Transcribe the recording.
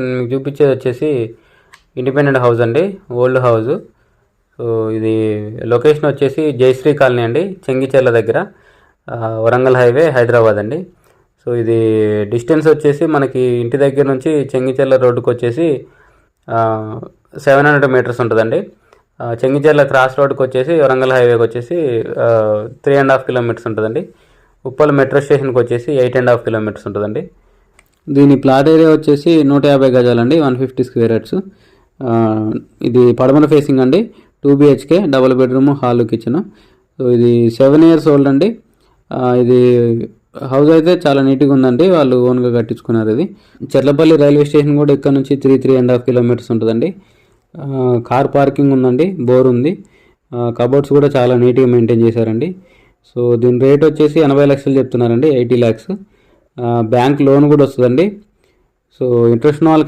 మీకు చూపించేది వచ్చేసి ఇండిపెండెంట్ హౌస్ అండి, ఓల్డ్ హౌస్. సో ఇది లొకేషన్ వచ్చేసి జయశ్రీ కాలనీ అండి, చెంగిచెర్ల దగ్గర, వరంగల్ హైవే, హైదరాబాద్ అండి. సో ఇది డిస్టెన్స్ వచ్చేసి మనకి ఇంటి దగ్గర నుంచి చెంగిచెర్ల రోడ్డుకి వచ్చేసి 700 మీటర్స్ ఉంటుందండి. చెంగిచెర్ల క్రాస్ రోడ్కి వచ్చేసి వరంగల్ హైవేకి వచ్చేసి 3.5 కిలోమీటర్స్ ఉంటుందండి. ఉప్పల్ మెట్రో స్టేషన్కి వచ్చేసి 8.5 కిలోమీటర్స్ ఉంటుందండి. దీని ప్లాట్ ఏరియా వచ్చేసి 150 గజాలండి, 150 స్క్వేర్ యార్డ్స్. ఇది పడమర ఫేసింగ్ అండి, 2 BHK, double bedroom, hall, kitchen. So ఇది 7 years ఓల్డ్ అండి. ఇది హౌస్ అయితే చాలా నీట్గా ఉందండి, వాళ్ళు ఓన్గా కట్టించుకున్నారు. ఇది చెర్లపల్లి రైల్వే స్టేషన్ కూడా ఇక్కడ నుంచి 3.5 కిలోమీటర్స్ ఉంటుందండి. కార్ పార్కింగ్ ఉందండి, బోర్ ఉంది, కబోర్డ్స్ కూడా చాలా నీట్గా మెయింటైన్ చేశారండి. సో దీని రేట్ వచ్చేసి 80 లక్షలు చెప్తున్నారండి, 80 lakhs. బ్యాంక్ లోన్ కూడా వస్తుందండి. సో ఇంట్రెస్ట్ ఉన్న వాళ్ళకి